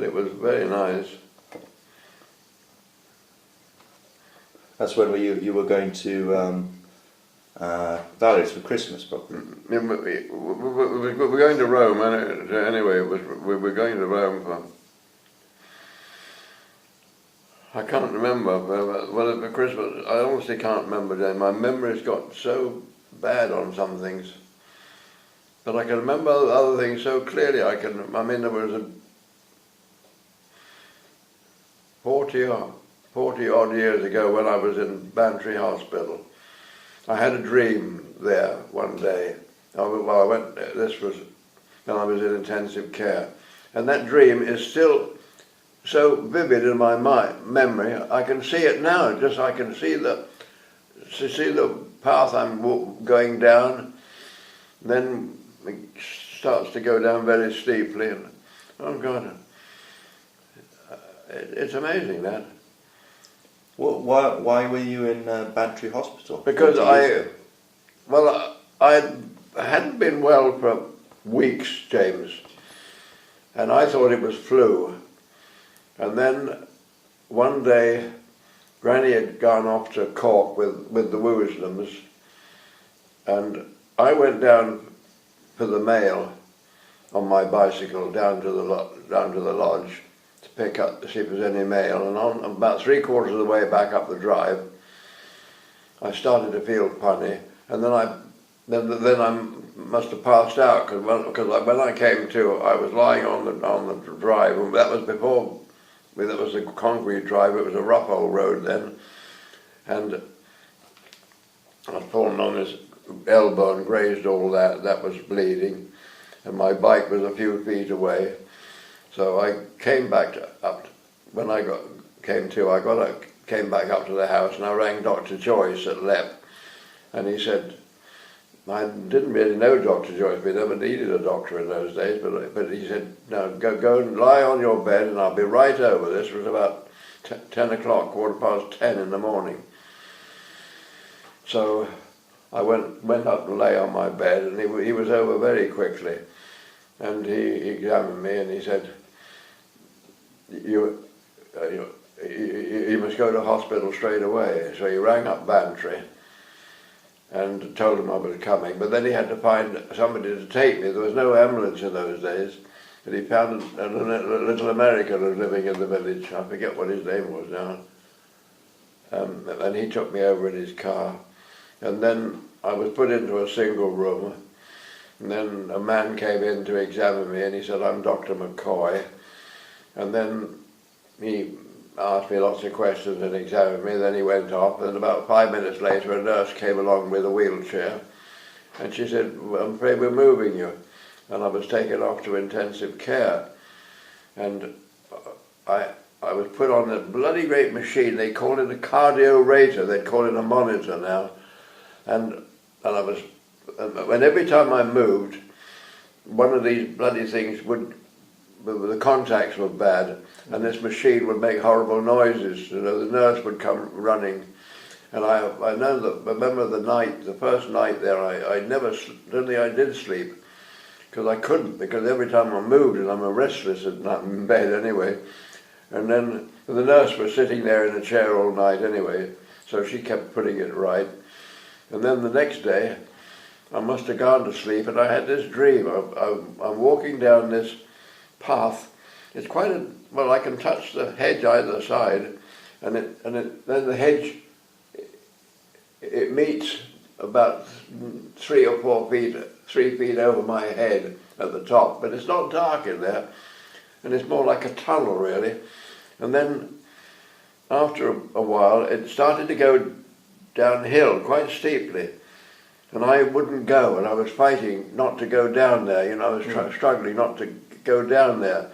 It was very nice. That's when you were going to Valleys for Christmas, probably. We were going to Rome, and anyway, we were going to Rome for, I can't remember, well, for Christmas, I honestly can't remember then. My memory's got so bad on some things, but I can remember other things so clearly. I mean, there was a 40 odd years ago when I was in Bantry Hospital. I had a dream there one day. This was when I was in intensive care. And that dream is still so vivid in my memory. I can see it now. I can see the path I'm going down. Then it starts to go down very steeply. And, oh God, it's amazing that. Well, why were you in Bantry Hospital? Because I hadn't been well for weeks, James, and I thought it was flu. And then one day, Granny had gone off to Cork with the Woosnams, and I went down for the mail on my bicycle down to the lodge to pick up to see if there's any mail, and on about 3/4 of the way back up the drive, I started to feel funny, and then I must have passed out because when I came to, I was lying on the drive, and that was before. That was a concrete drive. It was a rough old road then, and I'd fallen on this elbow and grazed all that. That was bleeding, and my bike was a few feet away. So I came back when I came back up to the house, and I rang Dr. Joyce at Lep, and he said, I didn't really know Dr. Joyce, we never needed a doctor in those days, but he said, no, go and lie on your bed and I'll be right over. This was about 10 o'clock, 10:15 in the morning. So I went up and lay on my bed, and he was over very quickly, and he examined me and he said, you must go to hospital straight away. So he rang up Bantry and told him I was coming, but then he had to find somebody to take me. There was no ambulance in those days, and he found a little American who was living in the village. I forget what his name was now. And he took me over in his car, and then I was put into a single room, and then a man came in to examine me, and he said, I'm Dr. McCoy, and then he asked me lots of questions and examined me. Then he went off, and about 5 minutes later a nurse came along with a wheelchair, and she said, well, I'm afraid we're moving you. And I was taken off to intensive care, and I was put on a bloody great machine. They call it a cardio-rater, they call it a monitor now, and every time I moved, one of these bloody things the contacts were bad, and this machine would make horrible noises. You know, the nurse would come running, and I remember the first night there, I did sleep, because I couldn't, because every time I moved, and I'm a restless at night in bed anyway, and then the nurse was sitting there in a chair all night anyway, so she kept putting it right. And then the next day, I must have gone to sleep, and I had this dream. I'm walking down this path. It's quite I can touch the hedge either side, and then the hedge, it meets about 3 or 4 feet, 3 feet over my head at the top, but it's not dark in there, and it's more like a tunnel really. And then after a while it started to go downhill quite steeply, and I wouldn't go, and I was fighting not to go down there, you know, I was struggling not to go down there.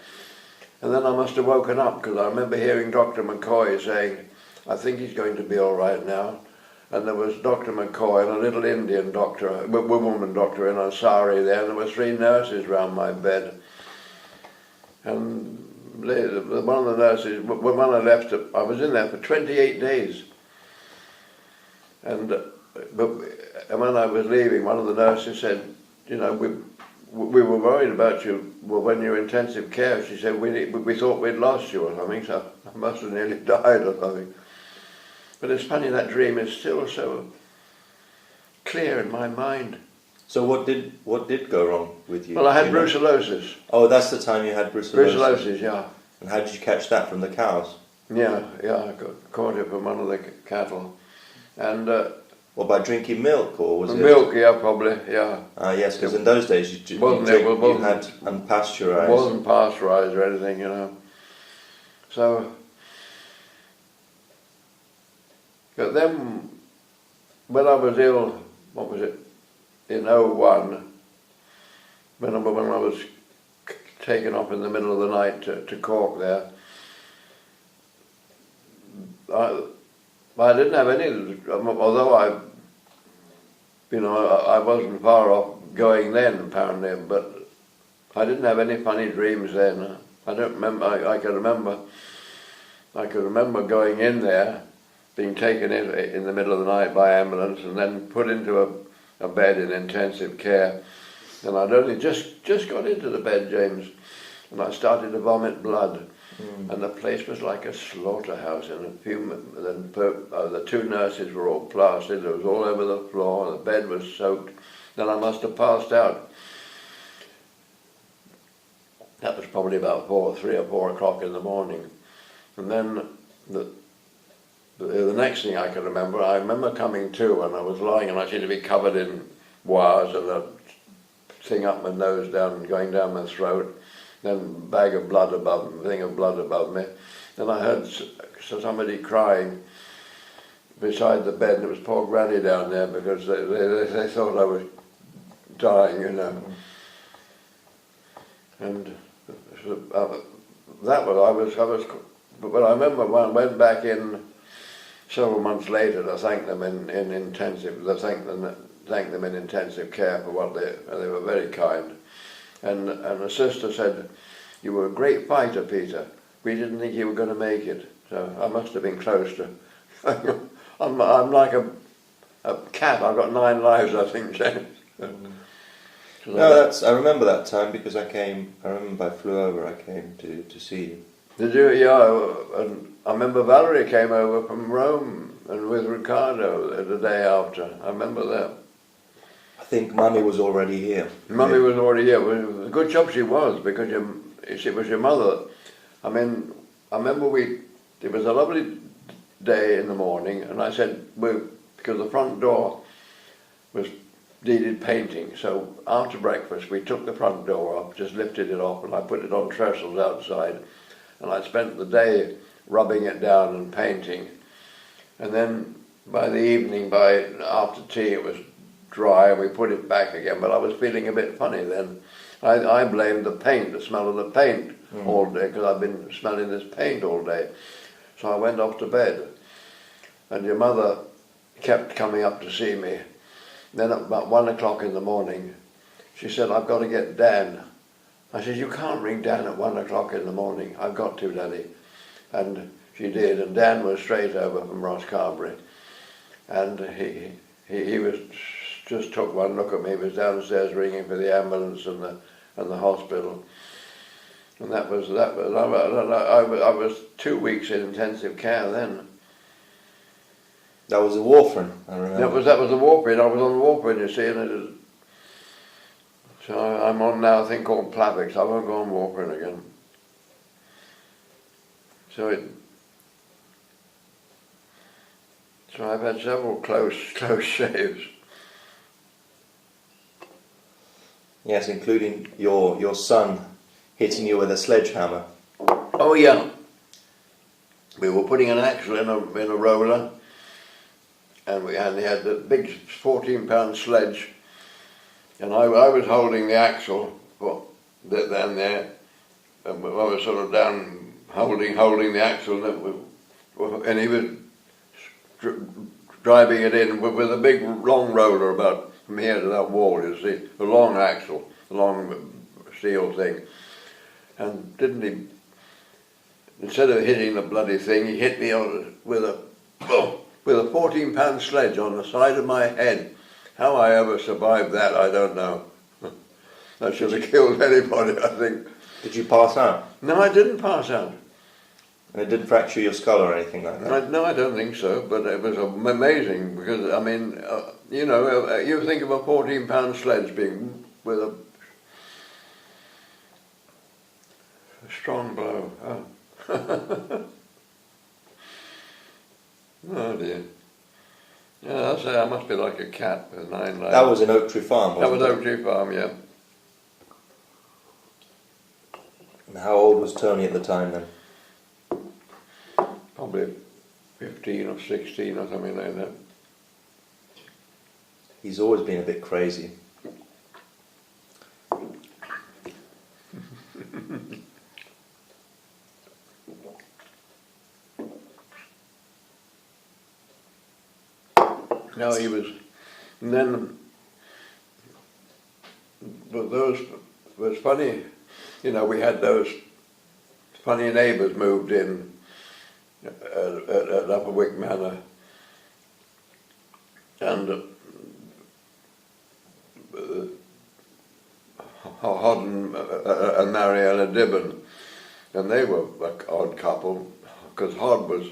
And then I must have woken up, because I remember hearing Dr. McCoy saying, I think he's going to be all right now. And there was Dr. McCoy and a little Indian doctor, a woman doctor in a sari there, and there were 3 nurses round my bed. And one of the nurses, when I left, I was in there for 28 days. And when I was leaving, one of the nurses said, you know, we were worried about you when you were in intensive care. She said, we thought we'd lost you or something, so I must have nearly died or something. But it's funny, that dream is still so clear in my mind. So what did go wrong with you? Well, I had brucellosis. Oh, that's the time you had brucellosis. Brucellosis, yeah. And how did you catch that, from the cows? Yeah, I caught it from one of the cattle. And Well, by drinking milk, or was it? Milk, yeah, probably, yeah. Yes, because in those days you had unpasteurised. It wasn't pasteurised or anything, you know. So, but then, when I was ill, what was it, in 01, when I was taken off in the middle of the night to Cork there, I didn't have any, although I wasn't far off going then apparently, but I didn't have any funny dreams then. I don't remember, I can remember going in there, being taken in the middle of the night by ambulance and then put into a bed in intensive care. And I'd only just got into the bed, James, and I started to vomit blood. And the place was like a slaughterhouse, and the two nurses were all plastered. It was all over the floor. The bed was soaked. Then I must have passed out. That was probably about 3 or 4 o'clock in the morning. And then the next thing I can remember, I remember coming to, and I was lying, and I seemed to be covered in wires, and a thing up my nose, going down my throat. Then bag of blood above me, thing of blood above me. Then I heard somebody crying beside the bed, and it was poor Granny down there, because they thought I was dying, you know. And that was, but I remember when I went back in several months later to thank them in intensive, thank them in intensive care for what they were very kind. And the sister said, "You were a great fighter, Peter. We didn't think you were going to make it." So I must have been close to. I'm like a cat. I've got 9 lives, I think, James. No, I remember that time, because I remember I flew over. I came to see you. Did you? Yeah. And I remember Valerie came over from Rome and with Ricardo the day after. I remember that. I think Mummy was already here. Mummy was already here. A good job she was, because it was your mother. I mean, I remember it was a lovely day in the morning, and I said, because the front door needed painting, so after breakfast we took the front door off, just lifted it off, and I put it on trestles outside, and I spent the day rubbing it down and painting. And then by the evening, after tea, it was dry, and we put it back again, but I was feeling a bit funny then. I blamed the paint, the smell of the paint all day, because I've been smelling this paint all day. So I went off to bed, and your mother kept coming up to see me. Then at about 1 o'clock in the morning, she said, "I've got to get Dan." I said, "You can't ring Dan at 1 o'clock in the morning." "I've got to, Daddy." And she did, and Dan was straight over from Rosscarbery, and he was just took one look at me. He was downstairs ringing for the ambulance and the hospital, and I was 2 weeks in intensive care then. That was a warfarin, I remember. That was the warfarin. I was on warfarin, you see, and so I'm on now a thing called Plavix. I won't go on warfarin again. So I've had several close shaves. Yes, including your son hitting you with a sledgehammer. Oh yeah. We were putting an axle in a roller, and he had the big 14-pound sledge, and I was holding the axle down there, and I was sort of down holding the axle, and he was driving it in with a big long roller about from here to that wall, you see, the long axle, the long steel thing. And didn't he, instead of hitting the bloody thing, he hit me with a 14-pound sledge on the side of my head. How I ever survived that, I don't know. That should have killed anybody, I think. Did you pass out? No, I didn't pass out. And it didn't fracture your skull or anything like that? No, I don't think so, but it was amazing because, I mean, you think of a 14-pound sledge being with a strong blow. Oh, oh dear. Yeah, that must be like a cat with 9 legs. That was in Oak Tree Farm, wasn't it? That was Oak Tree Farm, yeah. And how old was Tony at the time then? Probably 15 or 16 or something like that. He's always been a bit crazy. No, he was, and then, but those was funny, you know, we had those funny neighbours moved in at Upper Wick Manor, and Hodden and Mariella Dibben, and they were an odd couple, because Hod was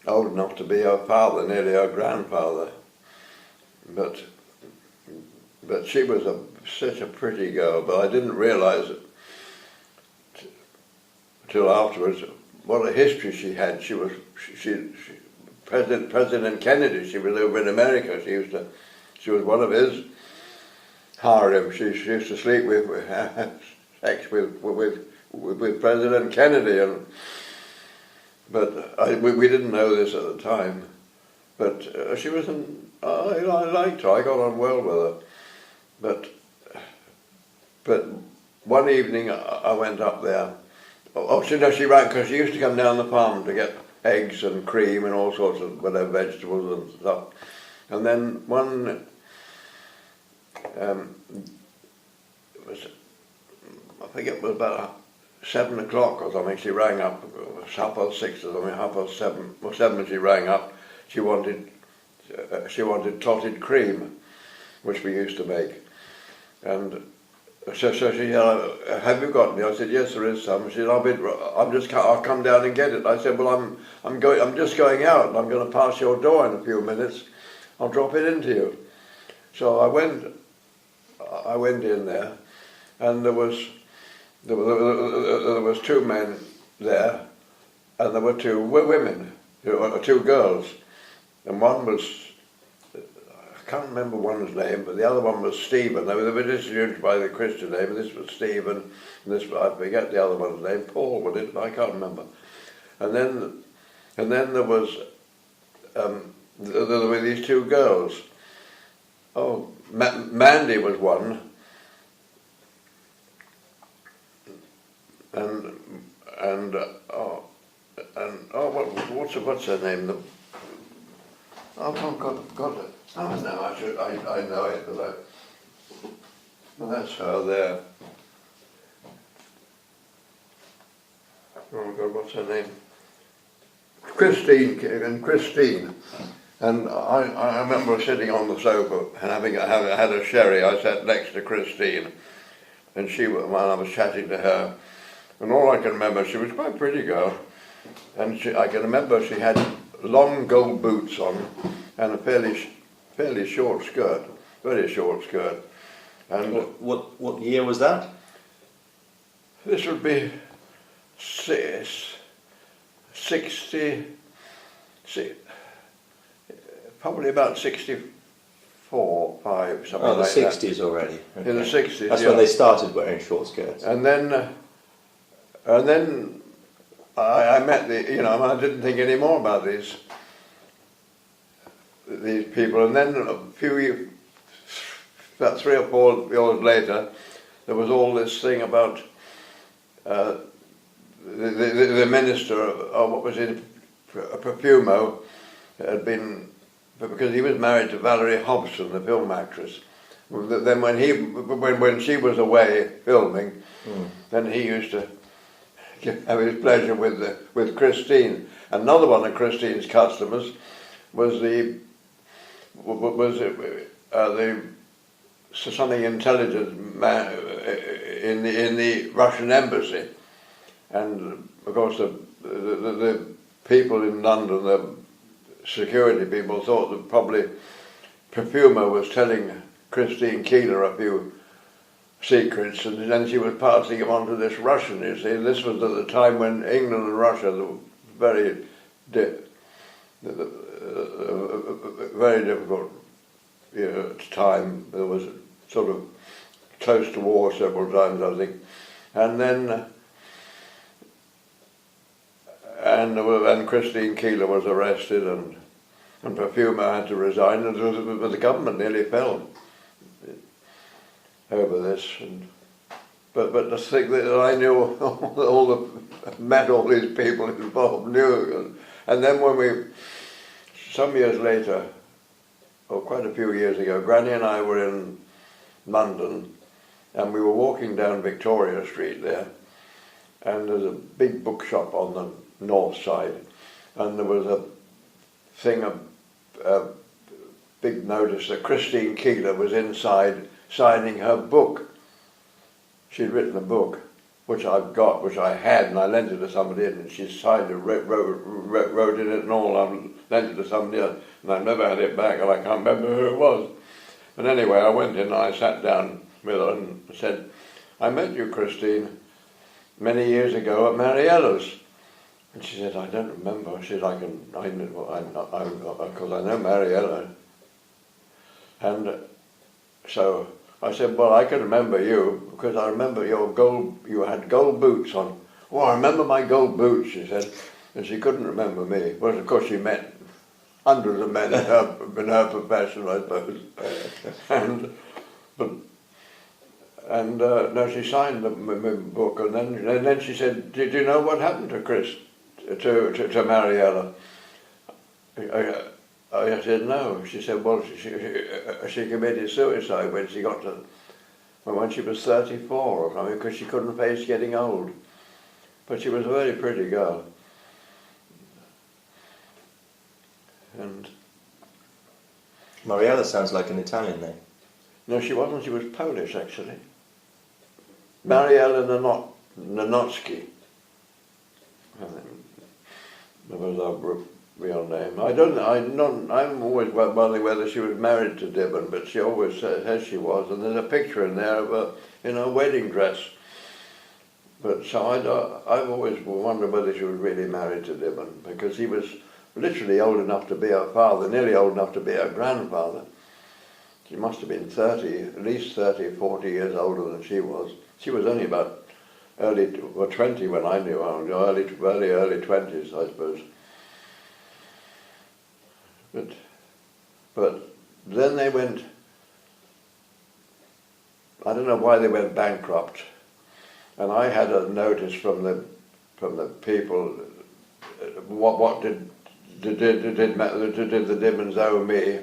old enough to be her father, nearly her grandfather, but she was such a pretty girl. But I didn't realise it till afterwards what a history she had. She President Kennedy. She was over in America. She was one of his harem. She used to sleep with sex with President Kennedy But we didn't know this at the time. But she was I liked her. I got on well with her. But one evening I went up there. She ran because she used to come down the farm to get eggs and cream and all sorts of whatever vegetables and stuff. And then I think it was about 7 o'clock or something, she rang up, it was 6:30 or something, 7:30 or 7 she rang up. She wanted clotted cream, which we used to make. And so she said, have you got any? I said, yes, there is some. She said, I'll come down and get it. I said, well, I'm just going out and I'm going to pass your door in a few minutes. I'll drop it into you. So I went in there, and there was 2 men there, and there were 2 women, 2 girls, and one was, I can't remember one's name, but the other one was Stephen. They were introduced by the Christian name. This was Stephen, and this, I forget the other one's name, Paul, was it? I can't remember. And then there was there were these 2 girls. Oh, Mandy was one. What's her name? God. Oh no, I know it, but well, that's her there. Oh God, what's her name? Christine. And I remember sitting on the sofa and having had a sherry. I sat next to Christine, and I was chatting to her. And all I can remember, she was quite a pretty girl, and I can remember she had long gold boots on and a fairly short skirt, very short skirt. And what year was that? This would be 60, probably about 64, 5, something like that. Oh, the 60s already. Okay. In the 60s, That's yeah. when they started wearing short skirts. And then I met I didn't think any more about these people. And then about 3 or 4 years later, there was all this thing about the minister of what was it, Profumo, had been, because he was married to Valerie Hobson, the film actress. Then when she was away filming, then he used to have his pleasure with Christine. Another one of Christine's customers was the something intelligent in the Russian embassy, and of course the people in London, the security people, thought that probably Profumo was telling Christine Keeler a few secrets, and then she was passing them on to this Russian. You see, this was at the time when England and Russia were very difficult time. There was sort of close to war several times, I think, and then and Christine Keeler was arrested, and Profumo had to resign, and the government nearly fell over this. But to think that I knew met all these people involved, knew, and then when we, some years later, or quite a few years ago, Granny and I were in London, and we were walking down Victoria Street there, and there's a big bookshop on the north side, and there was a thing, a big notice that Christine Keeler was inside signing her book. She'd written a book, which I've got, which I had, and I lent it to somebody, and she signed it, wrote in it and all. I lent it to somebody else, and I've never had it back, and I can't remember who it was. But anyway, I went in and I sat down with her and said, "I met you, Christine, many years ago at Mariella's." And she said, "I don't remember." She said, because I know Mariella. And so I said, "Well, I can remember you, because I remember you had gold boots on." "Oh, I remember my gold boots," she said. And she couldn't remember me. Well, of course, she met hundreds of men in her profession, I suppose. No, she signed the book, and then she said, "Did you know what happened to to Mariella?" I said, "No." She said, "Well, she committed suicide when she got to, when she was 34 or something, because she couldn't face getting old. But she was a very pretty girl." And Mariella sounds like an Italian name. no, she wasn't. She was Polish, actually. Mariella Nanotsky. That was her real name. I'm always wondering whether she was married to Dibben, but she always says she was, and there's a picture in there of her in her wedding dress. But so I've always wondered whether she was really married to Dibben, because he was literally old enough to be her father, nearly old enough to be her grandfather. She must have been 30, at least 30, 40 years older than she was. She was only about 20 when I knew her, early 20s, I suppose. But then they went, I don't know why they went bankrupt, and I had a notice from the people, what did the Dibbons owe me,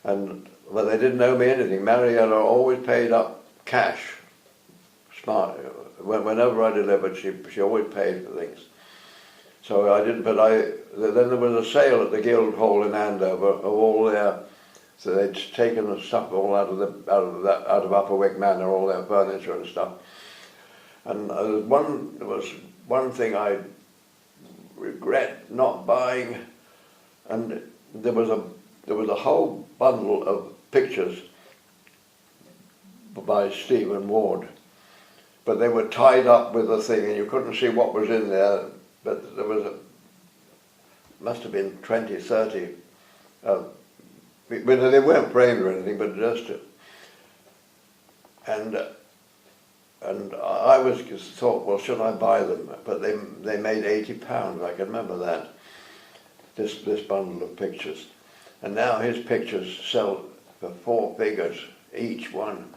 and well, they didn't owe me anything. Mariella always paid up cash. Smart. Whenever I delivered, she always paid for things. So I didn't. But then there was a sale at the Guildhall in Andover of all their. So they'd taken the stuff all out of Upperwick Manor, all their furniture and stuff. And there was one thing I regret not buying, and there was a whole bundle of pictures by Stephen Ward, but they were tied up with a thing, and you couldn't see what was in there. But there was must have been 20, 30. They weren't framed or anything, but just. And I thought, well, should I buy them? But they made £80. I can remember that. This bundle of pictures, and now his pictures sell for 4 figures each one.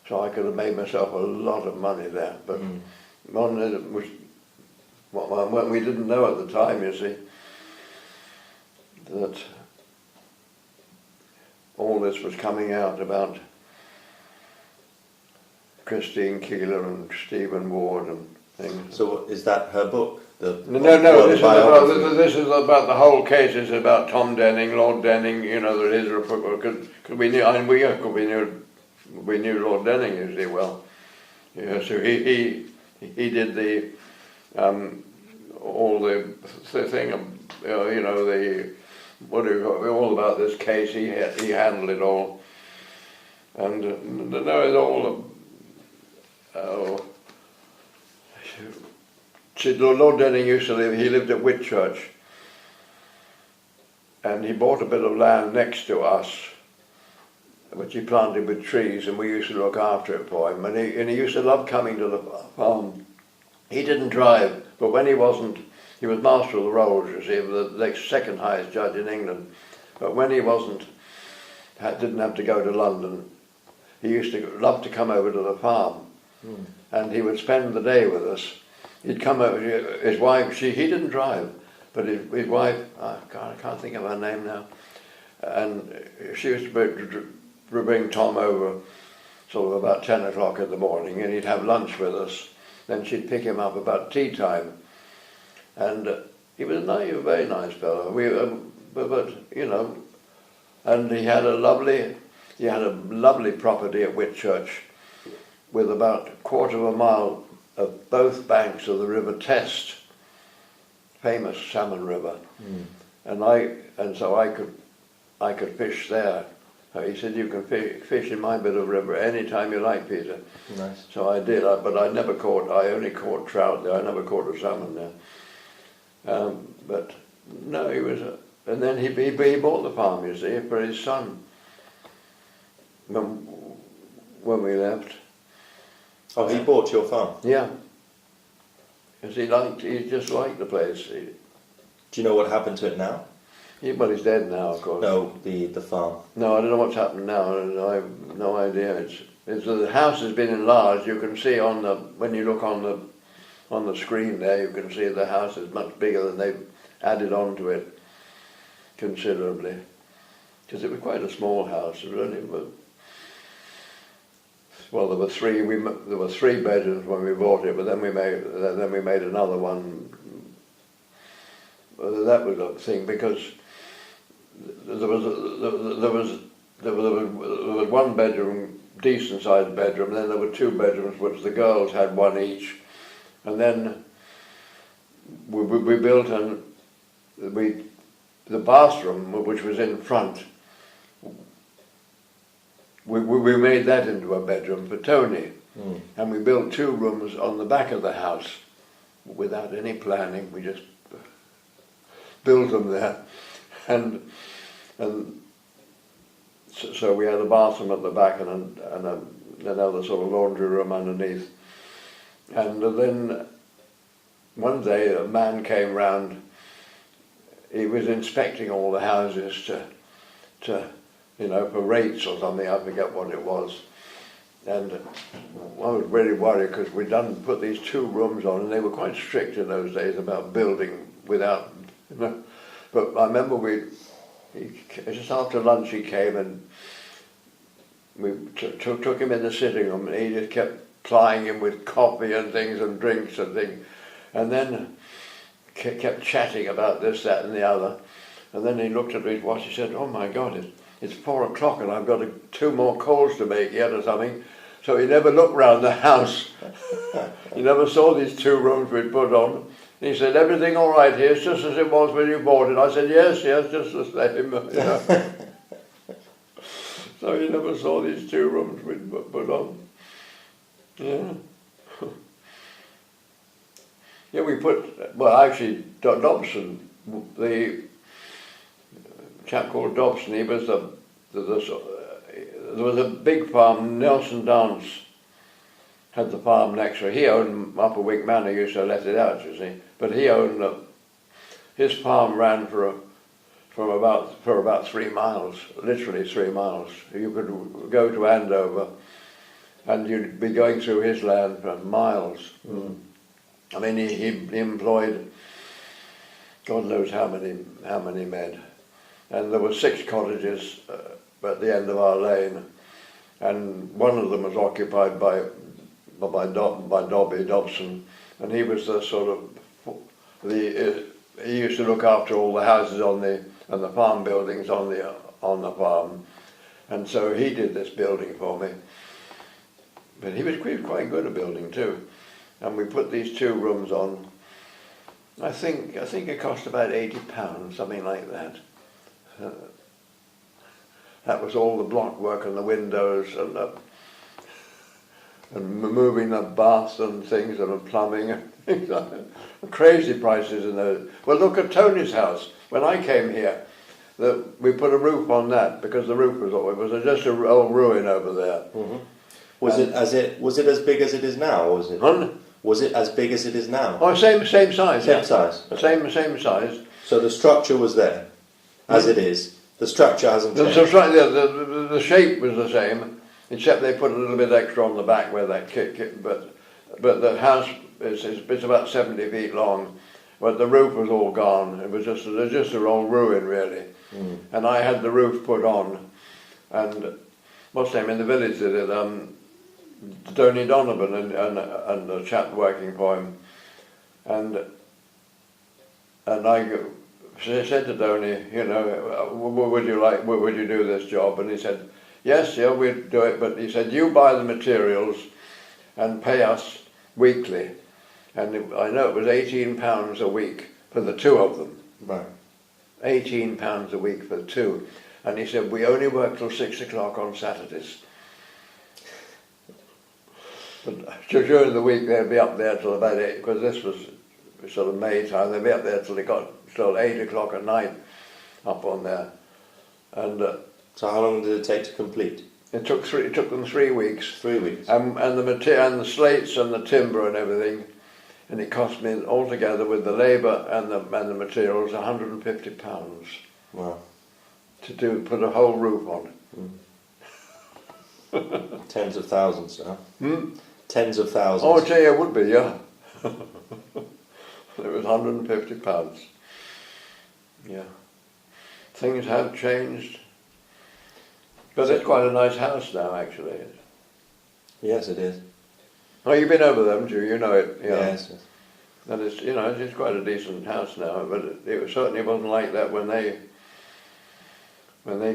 So I could have made myself a lot of money there. But what we didn't know at the time, you see, that all this was coming out about Christine Keeler and Stephen Ward and things. So is that her book? This is about the whole case. It's about Tom Denning, Lord Denning. You know, there is because we knew, and we knew Lord Denning usually well. Yeah, so he did the all the thing. You know, the all about this case. He handled it all, and no, it's all. Lord Denning used to live. He lived at Whitchurch, and he bought a bit of land next to us, which he planted with trees, and we used to look after it for him. And he used to love coming to the farm. He didn't drive, but when he wasn't, he was Master of the Rolls, you see, the second highest judge in England. But when he wasn't, didn't have to go to London, he used to love to come over to the farm. And he would spend the day with us. He'd come over, his wife, he didn't drive, but his wife, oh God, I can't think of her name now, and she used to bring Tom over sort of about 10 o'clock in the morning, and he'd have lunch with us. Then she'd pick him up about tea time, and he was a very nice fellow. But you know, and he had a lovely property at Whitchurch, with about a quarter of a mile of both banks of the River Test, famous salmon river, and so I could fish there. He said, "You can fish in my bit of river any time you like, Peter." Nice. So I did, but I only caught trout there. I never caught a salmon there. But no, he was, and then he bought the farm, you see, for his son when we left. Oh, he bought your farm? Yeah. Because he just liked the place. Do you know what happened to it now? Well, he's dead now, of course. No, the farm. No, I don't know what's happened now. I have no idea. The house has been enlarged. You can see when you look on the screen there, you can see the house is much bigger than they've added on to it considerably. Because it was quite a small house, really. Well, there were three bedrooms when we bought it, but then we made another one. That was a thing because there was one bedroom, decent sized bedroom, and then there were two bedrooms which the girls had one each, and then we built the bathroom, which was in front. We made that into a bedroom for Tony, and we built two rooms on the back of the house without any planning. We just built them there, and so we had a bathroom at the back and another sort of laundry room underneath. And then one day a man came round. He was inspecting all the houses to for rates or something, I forget what it was. And I was really worried because we'd put these two rooms on, and they were quite strict in those days about building without, But I remember just after lunch he came, and we took him in the sitting room, and he just kept plying him with coffee and things and drinks and things, and then kept chatting about this, that and the other. And then he looked at his watch, he said, "Oh my God, it's 4 o'clock and I've got 2 more calls to make yet or something." So he never looked round the house. He never saw these 2 rooms we'd put on. And he said, "Everything all right here? It's just as it was when you bought it." I said, yes, just the same. So he never saw these 2 rooms we'd put on. Yeah. Yeah, actually, Dobson, the chap called Dobson, he was there was a big farm, Nelson Dance had the farm next to it. He owned Upper Wick Manor, used to let it out, you see. But he owned, his farm ran for about 3 miles, literally 3 miles. You could go to Andover and you'd be going through his land for miles. I mean, he employed God knows how many men. And there were 6 cottages at the end of our lane, and one of them was occupied by Dobby Dobson, and he was the sort of he used to look after all the houses and the farm buildings on the farm, and so he did this building for me. But he was quite good at building too, and we put these 2 rooms on. I think it cost about £80, something like that. That was all the block work and the windows and moving the baths and things and the plumbing and things like that. Crazy prices in those. Well, look at Tony's house. When I came here, we put a roof on that because the roof was just an old ruin over there. Mm-hmm. Was it as big as it is now? Or was it as big as it is now? Oh, same size. Same size. Okay. Same size. So the structure was there, as it is. The structure hasn't changed. The shape was the same, except they put a little bit extra on the back where that but the house it's about 70 feet long, but the roof was all gone. It was just a old ruin really. Mm. And I had the roof put on, and what's the name in the village did it? Tony Donovan and the chap working for him, and I said to Tony, you know, would you do this job? And he said, yes, yeah, we'd do it. But he said, you buy the materials and pay us weekly. And I know it was £18 a week for the 2 of them. Right. £18 a week for the 2. And he said, we only work till 6 o'clock on Saturdays. But during the week they'd be up there till about 8, because this was sort of May time. They'd be up there till it got till 8 o'clock at night, up on there. And so how long did it take to complete? It took them 3 weeks. 3 weeks. And the slates and the timber and everything, and it cost me altogether with the labour and the materials £150. Wow. To put a whole roof on it. Mm. Tens of thousands now. Hmm? Tens of thousands. Oh, gee, it would be, yeah. It was £150. Yeah. Things have changed. But it's quite a nice house now, actually. Yes, it is. Oh, you've been over there, haven't you? You know it. Yeah. Yes. And it's quite a decent house now, but it certainly wasn't like that when they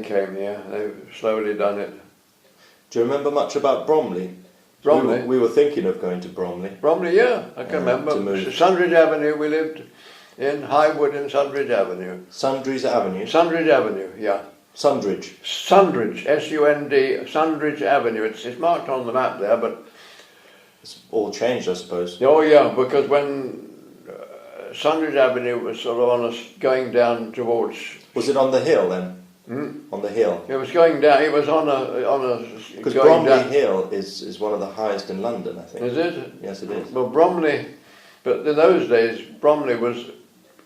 came here. They've slowly done it. Do you remember much about Bromley? Bromley? We were thinking of going to Bromley. Bromley, yeah, I can remember. Sundridge Avenue, we lived in Highwood in Sundridge Avenue. Sundridge Avenue? Sundridge Avenue, yeah. Sundridge? Sundridge, S-U-N-D, Sundridge Avenue. It's marked on the map there, but... It's all changed, I suppose. Oh, yeah, because when Sundridge Avenue was sort of on us going down towards... Was it on the hill then? Hmm? On the hill? It was going down, it was on a because Bromley Hill is one of the highest in London, I think. Is it? Yes, it is. Well, Bromley, but in those days, Bromley was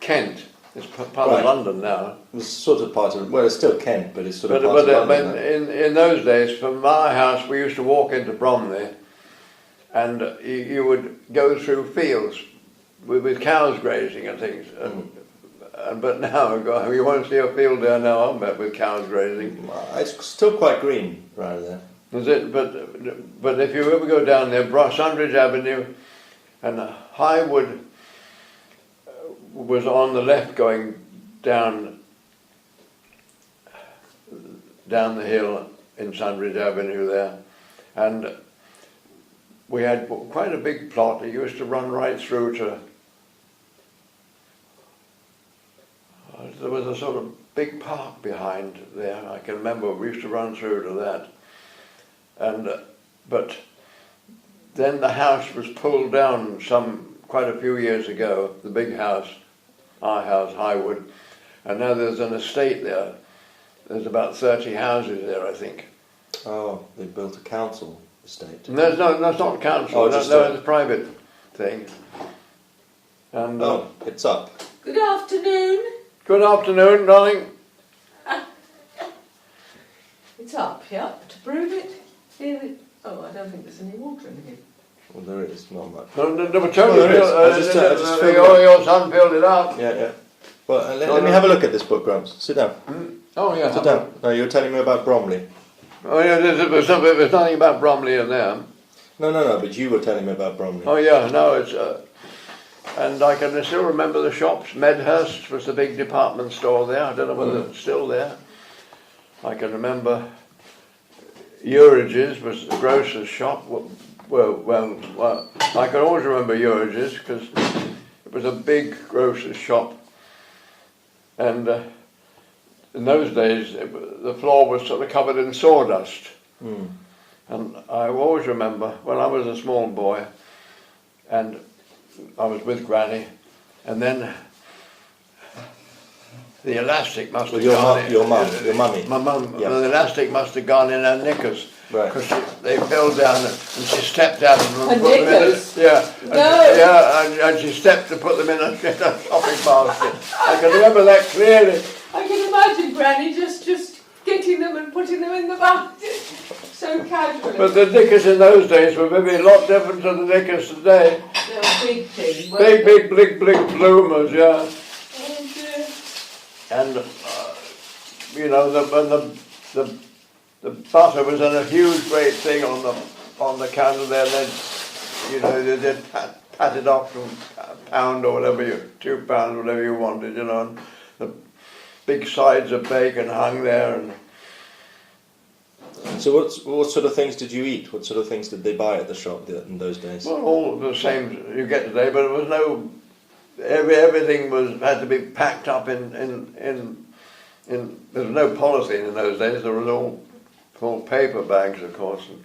Kent. It's part of London now. It's sort of part of, well, it's still Kent, but it's sort of part of London. But in those days, from my house, we used to walk into Bromley, and you would go through fields with cows grazing and things. But now, you won't see a field there now, I bet, with cows grazing. It's still quite green right there. Is it? But if you ever go down there, Sundridge Avenue and Highwood was on the left going down the hill in Sundridge Avenue there. And we had quite a big plot. It used to run right through to... There was a sort of big park behind there. I can remember we used to run through to that. And but then the house was pulled down quite a few years ago. The big house, our house, Highwood, and now there's an estate there. There's about 30 houses there, I think. Oh, they built a council estate. No, that's not council. Oh, it's a private thing. And it's up. Good afternoon. Good afternoon, darling. It's up, yeah. To prove it, here it... Oh, I don't think there's any water in here. Well, there is, not much. No, but there is. Your son filled it up. Yeah. Well, let me have a look at this book, Grumps. Sit down. Oh, yeah. Sit down. No, you were telling me about Bromley. Oh, yeah, there's nothing about Bromley in there. No, but you were telling me about Bromley. Oh, yeah, no, it's... And I can still remember the shops. Medhurst was the big department store there. I don't know whether it's still there. I can remember Urige's was the grocer's shop. Well, I can always remember Urige's because it was a big grocer's shop. And in those days, the floor was sort of covered in sawdust. Mm. And I always remember when I was a small boy, and I was with Granny, and then the elastic must have gone in. Your mummy. My mum. Yeah. The elastic must have gone in her knickers. Right. Because they fell down and she stepped out and Her put them in. knickers? Yeah. No. Yeah, and she stepped to put them in a shopping basket. I can remember that clearly. I can imagine Granny just getting them and putting them in the basket so casually. But the knickers in those days were maybe a lot different to the knickers today. They were big things. weren't Big bloomers, yeah. they? Oh dear. And you know, the butter was in a huge great thing on the counter there. Then you know they'd pat it off from a pound or whatever, 2 pounds, whatever you wanted, you know. And the big sides of bacon hung there. And So what sort of things did you eat? What sort of things did they buy at the shop in those days? well, all the same you get today, but it was no. Everything had to be packed up in. There was no polythene in those days. There was all paper bags, of course. And,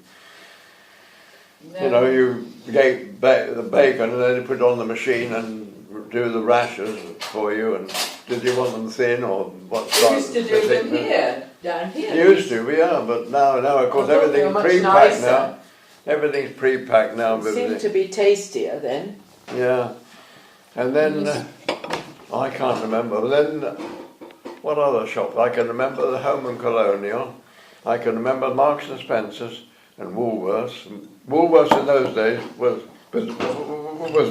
No. you know, you gave the bacon and then you put it on the machine and do the rashers for you. And did you want them thin or what We size? used to do them here, down here. Used to, yeah, but now of course I thought they everything's were much pre-packed nicer. now. Everything's pre-packed now. It seemed to be tastier then. Yeah, and then I can't remember. But then what other shops? I can remember the Home and Colonial. I can remember Marks and Spencer's and Woolworths. Woolworths in those days was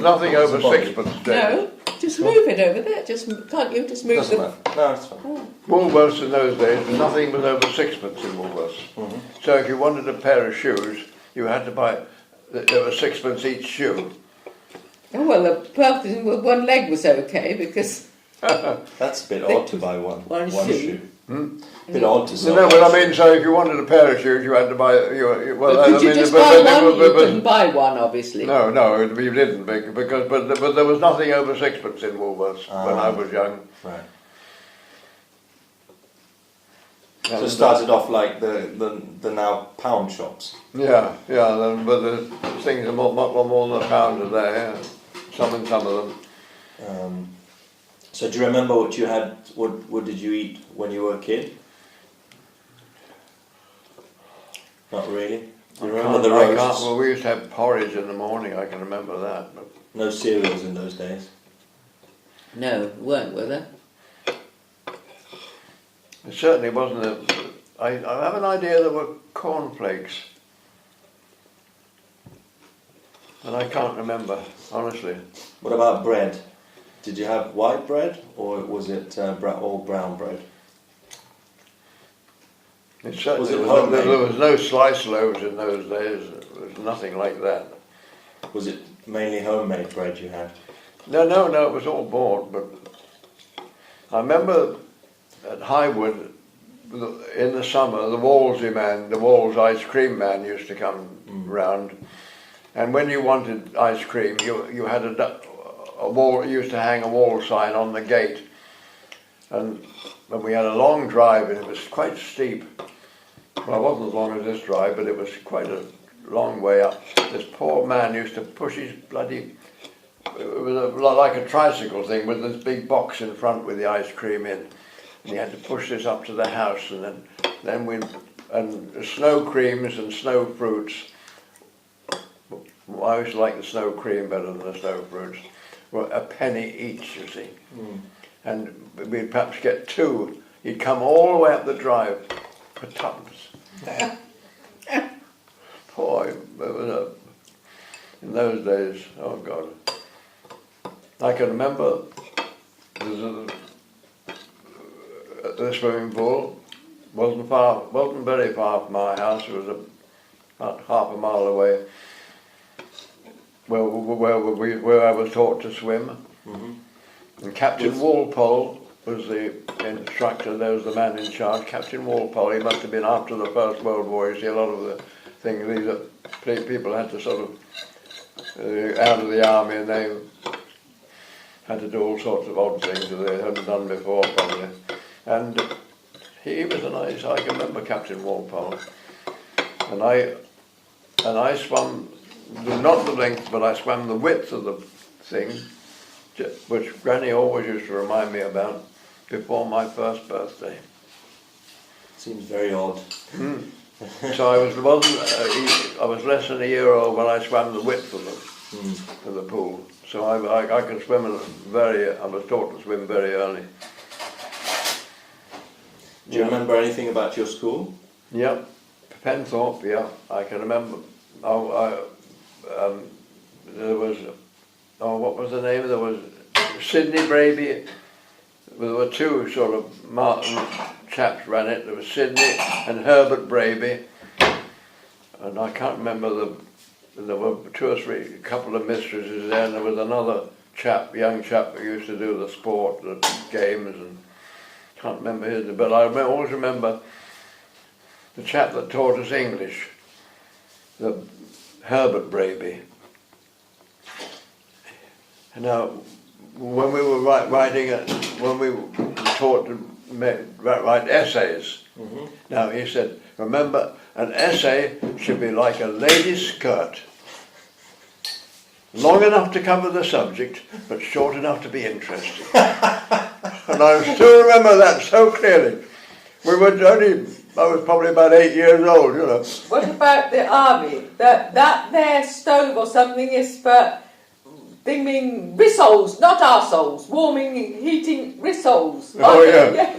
nothing over sixpence. No, just move it over there. Can't you just move Doesn't the... matter. No, it's fine. Woolworths in those days, nothing was over sixpence in Woolworths. Mm-hmm. So if you wanted a pair of shoes, you had to buy. There was sixpence each shoe. Oh, well, the person with one leg was okay because... That's a bit odd to buy one shoe. A bit odd to sell. No, but I mean, so if you wanted a pair of shoes, you had to buy. But could you just buy one? You couldn't buy one, obviously. No, you didn't, because but there was nothing over sixpence in Woolworths when I was young. Right. And So it started off like the now pound shops. Yeah, but the things are a lot more than a pound a day. Yeah. Some of them. So do you remember what you had? What did you eat when you were a kid? Not really. Do you remember the roasts? Well, we used to have porridge in the morning. I can remember that. But No cereals in those days. No, weren't, were there? it certainly wasn't I have an idea there were cornflakes, but I can't remember honestly. What about bread? Did you have white bread or was it all brown bread? It certainly Was it there homemade? was no slice loaves in those days. There was nothing like that. Was it mainly homemade bread you had? No, it was all bought. But I remember at Highwood in the summer, the Walls ice cream man used to come round, and when you wanted ice cream, you had a wall. You used to hang a wall sign on the gate, and we had a long drive, and it was quite steep. Well, it wasn't as long as this drive, but it was quite a long way up. This poor man used to push his bloody. It was like a tricycle thing with this big box in front with the ice cream in, and he had to push this up to the house, and then snow creams and snow fruits. I used to like the snow cream better than the snow fruits. Were a penny each, you see, and we'd perhaps get two. He'd come all the way up the drive for tuppence. Boy, it was in those days. Oh God. I can remember the swimming pool wasn't very far from my house. It was about half a mile away. where I was taught to swim. Mm-hmm. And Captain Walpole was the instructor, there was the man in charge. Captain Walpole, he must have been after the First World War. You see, a lot of the things, these people had to sort of, out of the army, and they had to do all sorts of odd things that they hadn't done before, probably. And he was a nice, I can remember Captain Walpole. And I swam, not the length, but I swam the width of the thing, which Granny always used to remind me about before my first birthday. Seems very odd. So I was less than a year old when I swam the width of the pool. So I could swim I was taught to swim very early. Do you remember anything about your school? Yep, Penthorpe. Yeah, I can remember. There was. Oh, what was the name? There was Sidney Braby. There were two sort of chaps ran it. There was Sidney and Herbert Braby, and I can't remember there were two or three, a couple of mistresses there, and there was another young chap who used to do the sport, the games, and can't remember his, but I always remember the chap that taught us English, the Herbert Braby. Now, when we were when we were taught to write essays, now he said, remember, an essay should be like a lady's skirt. Long enough to cover the subject, but short enough to be interesting. And I still remember that so clearly. I was probably about 8 years old, you know. What about the army? That there stove or something is for dimming rissoles, not arseholes, warming, heating rissoles. Oh, yeah.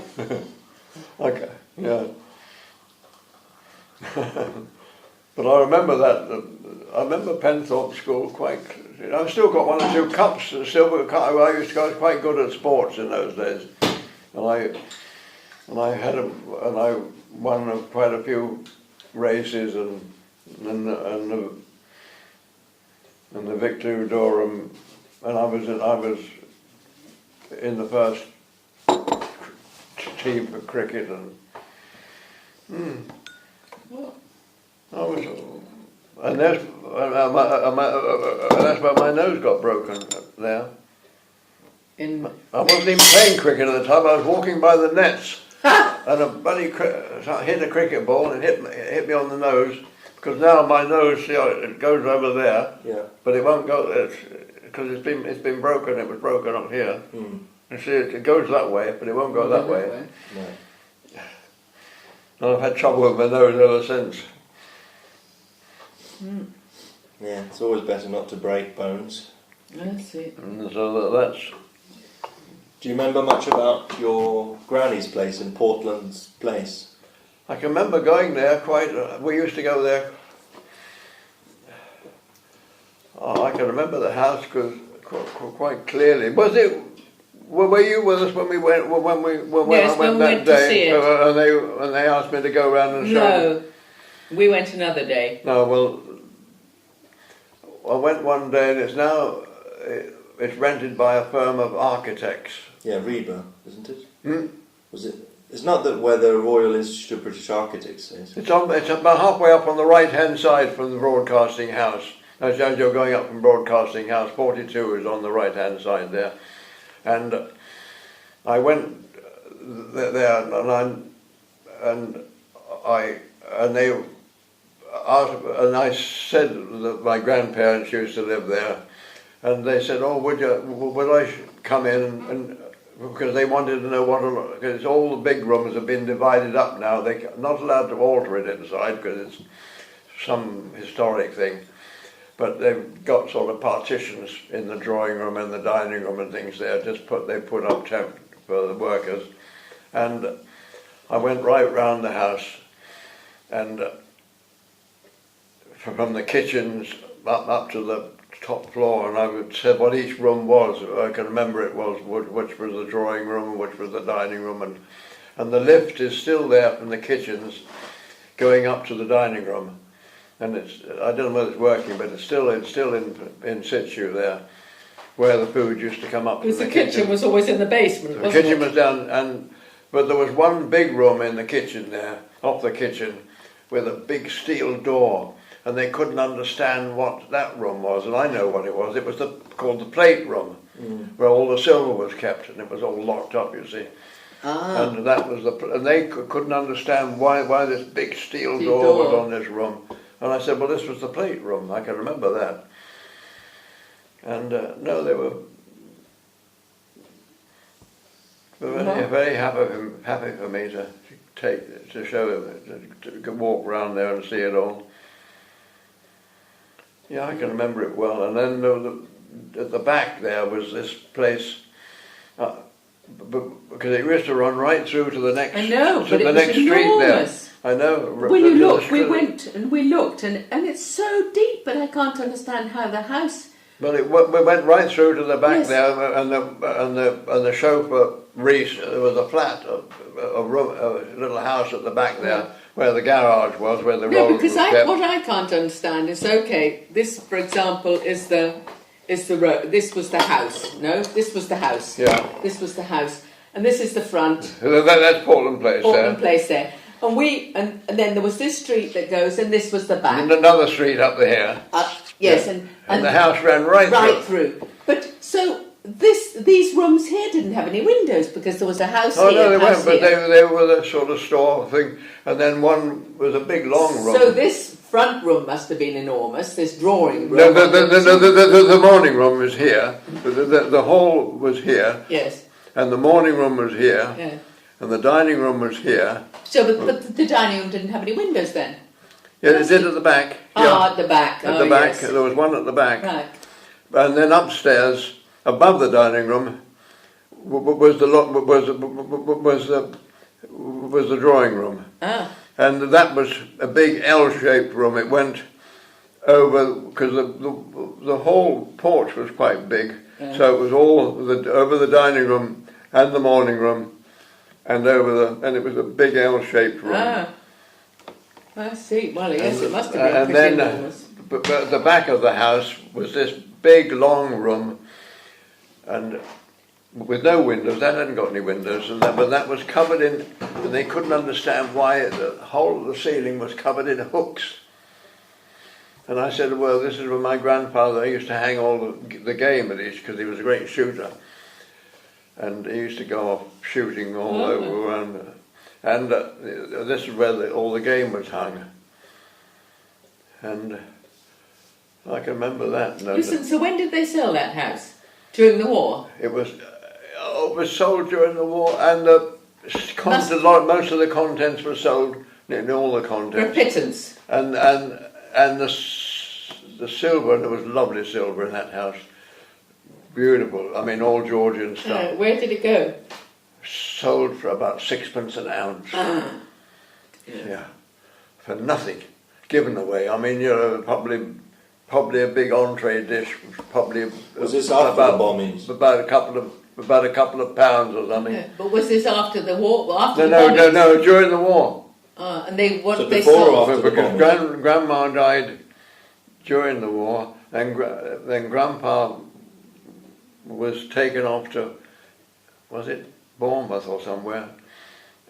Okay, yeah. But I remember that. I remember Penthorpe School quite. I've still got one or two cups. Silver cup. I used to go quite good at sports in those days, and I won quite a few races and the Victor Durham, and I was in the first team for cricket and. And that's where my nose got broken there. I wasn't even playing cricket at the time. I was walking by the nets, and a buddy hit a cricket ball and hit me on the nose. Because now my nose, see, it goes over there, but it won't go because it's been broken. It was broken up here. You see, it goes that way, but it won't go that way. No. And I've had trouble with my nose ever since. Yeah, it's always better not to break bones. That's it. And so that's. Do you remember much about your granny's place in Portland's Place? I can remember going there quite. We used to go there. Oh, I can remember the house quite clearly. Were you with us when we went? Yes, I went that to day, see it. And they asked me to go around and show. No, we went another day. No, well, I went one day, and it's rented by a firm of architects. Yeah, Reba, isn't it? Was it? It's not that where the Royal Institute of British Architects is. It's about halfway up on the right-hand side from the Broadcasting House. As you're going up from Broadcasting House, 42 is on the right-hand side there. And I went there, and I said that my grandparents used to live there, and they said, "Oh, would I come in?" And because they wanted to know because all the big rooms have been divided up now. They're not allowed to alter it inside because it's some historic thing. But they've got sort of partitions in the drawing room and the dining room and things there. They put up temp for the workers, and I went right round the house, and from the kitchens up to the top floor, and I said what each room was. I can remember it was which was the drawing room and which was the dining room, and the lift is still there from the kitchens going up to the dining room. and I don't know whether it's working, but it's still in situ there, where the food used to come up from Because the the kitchen was always in the basement, The wasn't kitchen it? was down, but there was one big room in the kitchen there, off the kitchen, with a big steel door, and they couldn't understand what that room was, and I know what it was. It was called the plate room, where all the silver was kept, and it was all locked up, you see. Ah. And that was and they couldn't understand why this big steel door was on this room. And I said, well, this was the plate room. I can remember that. And no, they were very happy for me to show them, to walk around there and see it all. Yeah, I can remember it well. And then at the back there was this place. Because it used to run right through to the next, I know, but the it next was street enormous. there. I know. When you look, we went and we looked, and it's so deep, but I can't understand how the house. Well, we went right through to the back Yes. there, and the chauffeur Reese. There was a flat, a little house at the back there, where the garage was, where the No, road because was kept. what I can't understand is, okay, this, for example, is the road. This was the house. No, this was the house. Yeah. This was the house, and this is the front. That's Portland Place. Portland Place there. And then there was this street that goes, and this was the back. And another street up there. Yes, Yeah. and And the house ran right through. But so these rooms here didn't have any windows because there was a house Oh here. no, they house weren't, but here. they were the sort of store thing, and then one was a big long room. So this front room must have been enormous. This drawing room. No, the morning room was here. The hall was here, Yes. and the morning room was here, Yeah. and the dining room was here. So, but the dining room didn't have any windows then. Yeah, it did at the back. Ah, at the back. At Oh, the back, yes. there was one at the back, Right. and then upstairs, above the dining room, was the drawing room, Ah. and that was a big L-shaped room. It went over because the whole porch was quite big, so it was all over the dining room and the morning room, and and it was a big L-shaped room. Ah. I see. Well, yes, it must have been And pretty then, enormous. but at the back of the house was this big long room, and with no windows. That hadn't got any windows, but that was covered in, and they couldn't understand why the whole of the ceiling was covered in hooks. And I said, well, this is where my grandfather used to hang all the game at each, because he was a great shooter, and he used to go off shooting all over around. And this is where all the game was hung. And I can remember that. Listen, so when did they sell that house? During the war? It was sold during the war, and most of the contents were sold. Nearly all the For a contents. pittance? And the silver. There was lovely silver in that house. Beautiful. I mean, all Georgian stuff. Where did it go? Sold for about 6p an ounce. Yeah, for nothing, given away. I mean, probably a big entree dish. Probably Was this after the bombings? About a couple of pounds or something. Yeah, but was this after the war? Well, after No, the no, bombings? no, during the war. And they So they before or sold. after the Because bombings? Grandma died during the war, and then Grandpa was taken off to, was it Bournemouth or somewhere,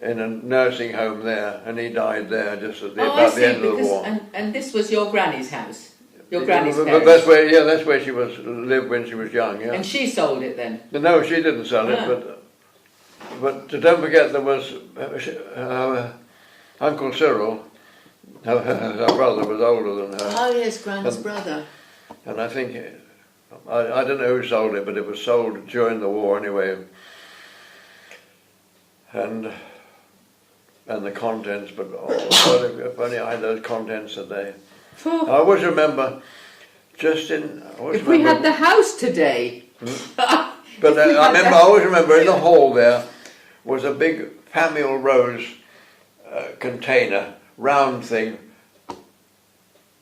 in a nursing home there, and he died there just at about the end of the war. And this was your granny's house? Your granny's But parents? that's where she lived when she was young, yeah. And she sold it then? No, she didn't sell it, Ah. but don't forget there was Uncle Cyril, her brother was older than her. Oh yes, Gran's brother. And I think, I don't know who sold it, but it was sold during the war anyway. And the contents, but if only I had those contents today. I always remember, If we had the house today. but I always remember in the hall there was a big Famille Rose container, round thing,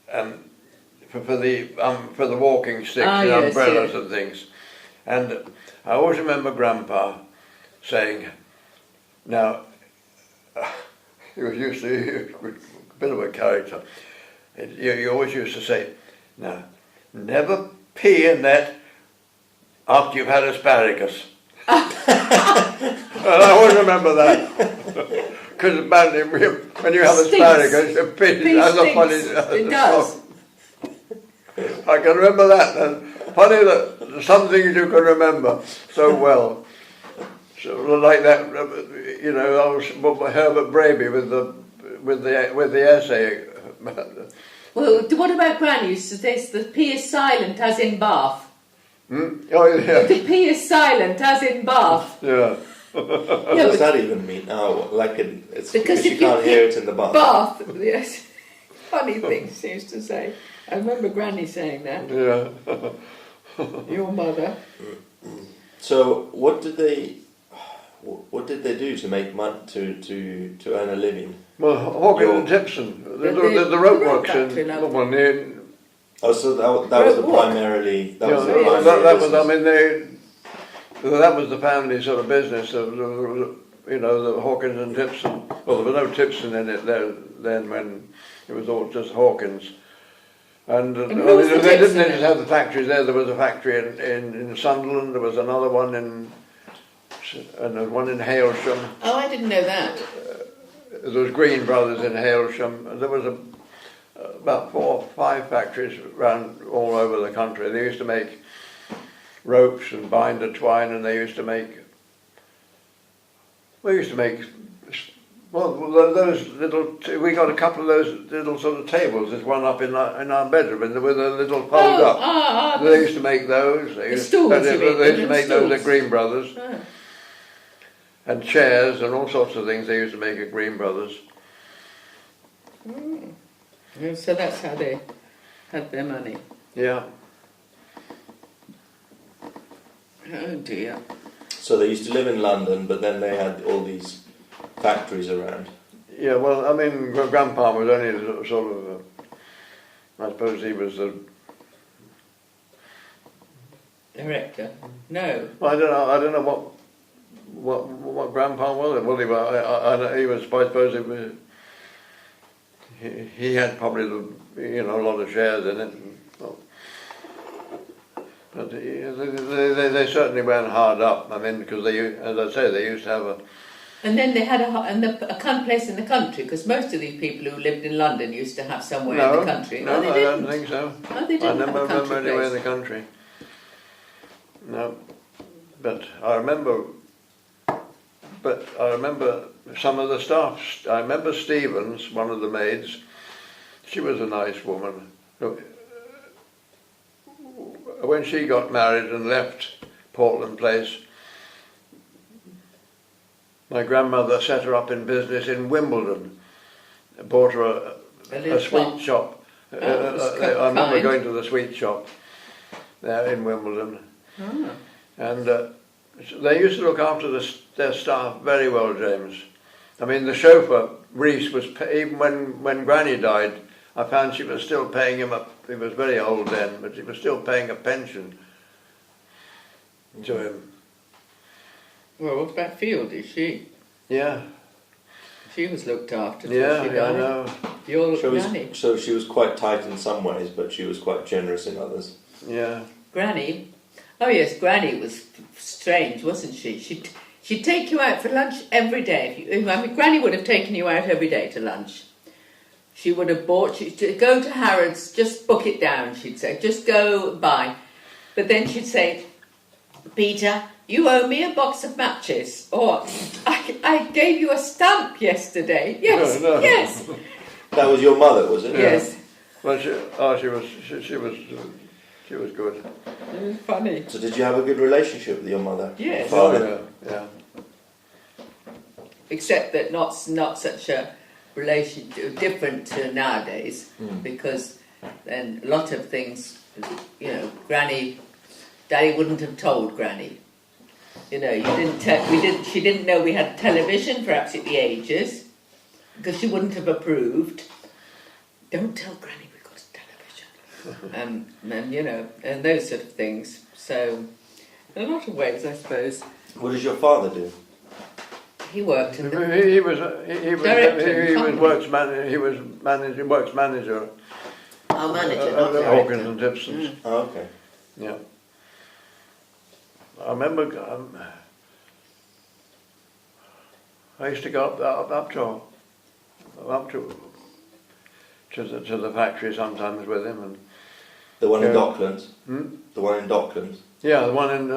for the walking sticks and yes, umbrellas yeah. and things. And I always remember Grandpa saying, now, he was a bit of a character, You always used to say, no, never pee in that after you've had asparagus. And I always remember that. Because apparently when you have asparagus, you pee. That's a funny. It does. I can remember that. And funny that some things you can remember so well. So like that, you know, I was Herbert Braby with the essay. Well, what about Granny? You suggest the P is silent as in bath. Oh yeah. The P is silent as in bath. Yeah. What does that even mean? Oh, like it's because you if can't hear it in the bath. Bath, yes. Funny thing she used to say. I remember Granny saying that. Yeah. Your mother. So what did they do to make money to earn a living? Well, Hawkins and Tipson, the rope works factory, in. Oh, so that was the primarily. That was the primary that was. business. I mean, that was the family sort of business. You know, the Hawkins and Tipson. Well, there was no Tipson in it then when it was all just Hawkins. And who was the they Tipson didn't just have the factories there. There was a factory in Sunderland. There was another one and there was one in Hailsham. Oh, I didn't know that. There was Green Brothers in Hailsham. There was about 4 or 5 factories around all over the country. They used to make ropes and binder twine, and they used to make. We used to make. Well, those little. We got a couple of those little sort of tables. There's one up in our bedroom, and with a little fold up. They used to make those. They used to make those at Green Brothers. Oh. And chairs and all sorts of things they used to make at Green Brothers. So that's how they had their money. Yeah. Oh dear. So they used to live in London, but then they had all these factories around. Yeah, well, I mean, Grandpa was only sort of, I suppose he was the... Director? No. I don't know what Grandpa was. Well, he was, I suppose it was, he had probably a lot of shares in it. But they certainly went hard up. I mean, because as I say, they used to have a. And then they had a place in the country, because most of these people who lived in London used to have somewhere in the country. No, they I didn't. don't think so. Oh, they didn't I never have a country remember anywhere in place. the country. No, but I remember some of the staff. I remember Stevens, one of the maids. She was a nice woman. When she got married and left Portland Place, my grandmother set her up in business in Wimbledon. Bought her a sweet shop. I remember going to the sweet shop there in Wimbledon. Oh. And they used to look after their staff very well, James. I mean, the chauffeur, Reese, was even when Granny died, I found she was still paying him he was very old then, but she was still paying a pension to him. Well, what about Field? Is she? Yeah. She was looked after. Yeah, she I died. know. Your Granny. So she was quite tight in some ways, but she was quite generous in others. Yeah. Granny. Oh yes, Granny was strange, wasn't she? She'd take you out for lunch every day. Granny would have taken you out every day to lunch. She would have she'd go to Harrods, just book it down, she'd say. Just go buy. But then she'd say, Peter, you owe me a box of matches. Or, I gave you a stamp yesterday. Yes, No. yes. That was your mother, was it? Yes. Well, she was good. It was funny. So did you have a good relationship with your mother? Yes. Father? Yeah. Except that not such a relation different to nowadays, because then a lot of things, Daddy wouldn't have told Granny. She didn't know we had television for absolutely ages, because she wouldn't have approved. Don't tell Granny we've got a television. and those sort of things. So, in a lot of ways, I suppose. What does your father do? He worked in He was works manager Our manager, not Hawkins director. and Gibson's. Oh, okay. Yeah. I remember I used to go up to the factory sometimes with him, and The one in Yeah. Docklands? The one in Docklands? yeah, the one in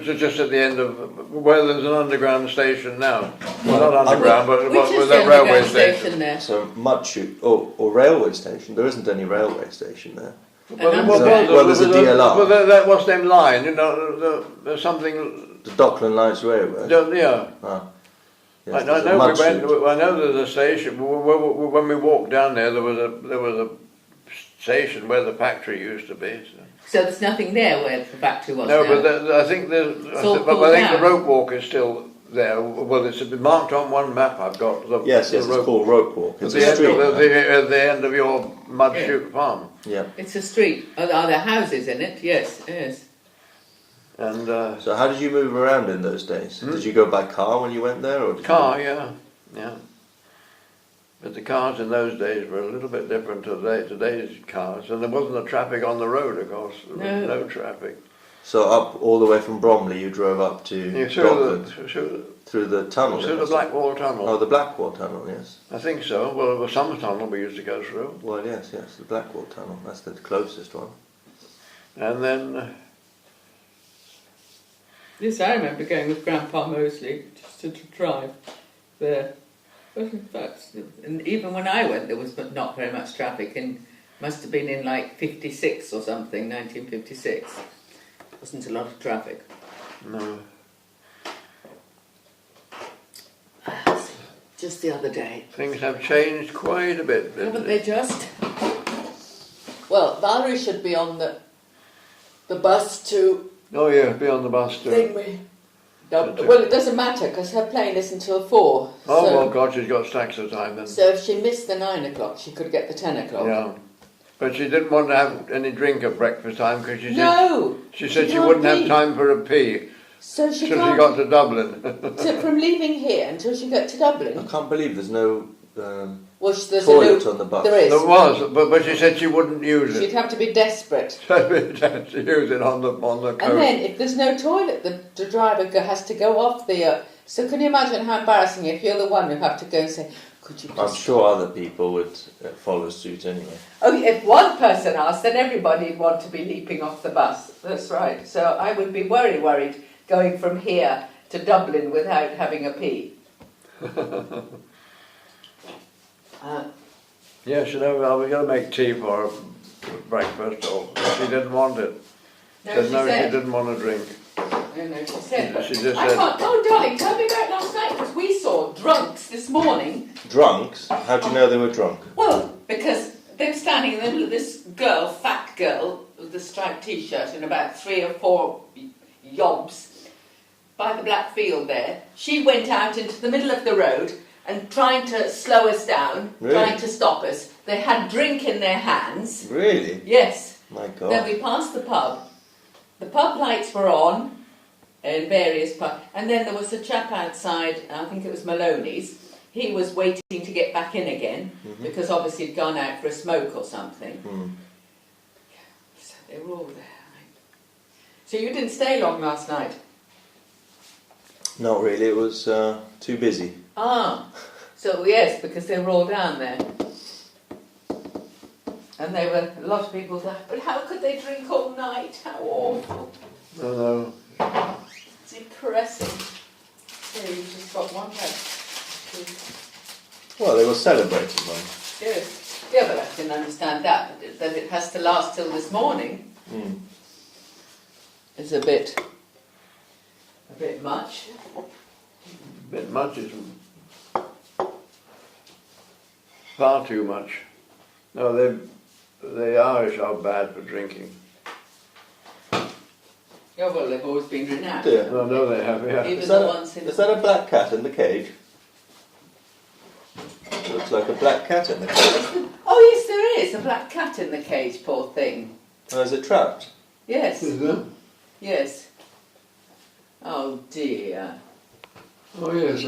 just at the end of where there's an underground station now. Well, not underground, but Which is with the that railway underground station. there? So Mudchute, or railway station. There isn't any railway station there. Well, Well, there's a DLR. Well, that was them line, you know, there's something. The Dockland Lights Railway. Yeah. Ah. I Yes, there's a know Mudchute. I know there's a station. When we walked down there, there was a station where the factory used to be. So there's nothing there where the factory was No, now? but I think I think the rope walk is still there. Well, it's marked on one map I've got. Yes, it's called Rope Walk. It's At a street. at the end of your Mudchute farm. Yeah. It's a street. Are there houses in it? Yes, yes. And So how did you move around in those days? Did you go by car when you went there, or did car, yeah. But the cars in those days were a little bit different to today's cars, and there wasn't a traffic on the road, of course. There was no traffic. So up all the way from Bromley, you drove up to Docklands through the tunnel. Through the Blackwall Tunnel. Oh, the Blackwall Tunnel, yes. I think so. Well, there was some tunnel we used to go through, Well, yes, the Blackwall Tunnel. That's the closest one. and then Yes, I remember going with Grandpa Moseley just to drive there. But in fact, And even when I went, there was not very much traffic, and must have been in like 56 or something, 1956. Wasn't a lot of traffic. no. Just the other day. Things have changed quite a bit. Haven't they just? Well, Valerie should be on the bus to Oh yeah, be on the bus too. Thingway. Well, it doesn't matter because her plane isn't till 4. Oh, so, well, God, she's got stacks of time then. So if she missed the 9 o'clock, she could get the 10 o'clock. Yeah. But she didn't want to have any drink at breakfast time because she No! said she can't wouldn't have pee. time for a pee So she till she can't. got to Dublin. So from leaving here until she got to I Dublin. can't believe there's no Well, there's toilet a on the bus. There is. There was, but she said she wouldn't use She'd it. have to be desperate. to use it on the coast. And then, if there's no toilet, the driver has to go off the. So can you imagine how embarrassing if you're the one who have to go and say, "Could you?" I'm sure other people would follow suit anyway. Oh, if one person asked, then everybody would want to be leaping off the bus. That's right. So I would be very worried going from here to Dublin without having a pee. Yes, you know, I was going to make tea for her for breakfast, or she didn't want it. No, Said she no, said. she didn't want a drink. No, she said. But She just I said- can't. Oh, darling, tell me about last night because we saw drunks this morning. Drunks? How do you know they were drunk? Well, because they were standing in the middle of this girl, fat girl, with the striped t-shirt and about 3 or 4 yobs by the black field there. She went out into the middle of the road and trying to slow us down, Really? trying to stop us. They had drink in their hands. Really? Yes. My Then God. we passed the pub. The pub lights were on in various pubs. And then there was a chap outside, I think it was Maloney's. He was waiting to get back in again because obviously he'd gone out for a smoke or something. So they were all there. So you didn't stay long last night? Not really, it was too busy. Ah, so yes, because they were all down there. And they were, a lot of people there. But how could they drink all night? How awful. No. It's depressing. There, you just got one left. Well, they were celebrating one. Yes. Yeah, but I can understand that it has to last till this morning. It's a bit much. A bit much is far too much. No, the Irish are bad for drinking. Yeah, well, they've always been renowned. Yeah. No, no, they have, yeah. Even Is the that, ones in... is that a black cat in the cage? Looks like a black cat in the cage. Oh, yes, there is. A black cat in the cage, poor thing. Oh, is it trapped? Yes. Is there? Yes. Oh, dear. Oh, yes.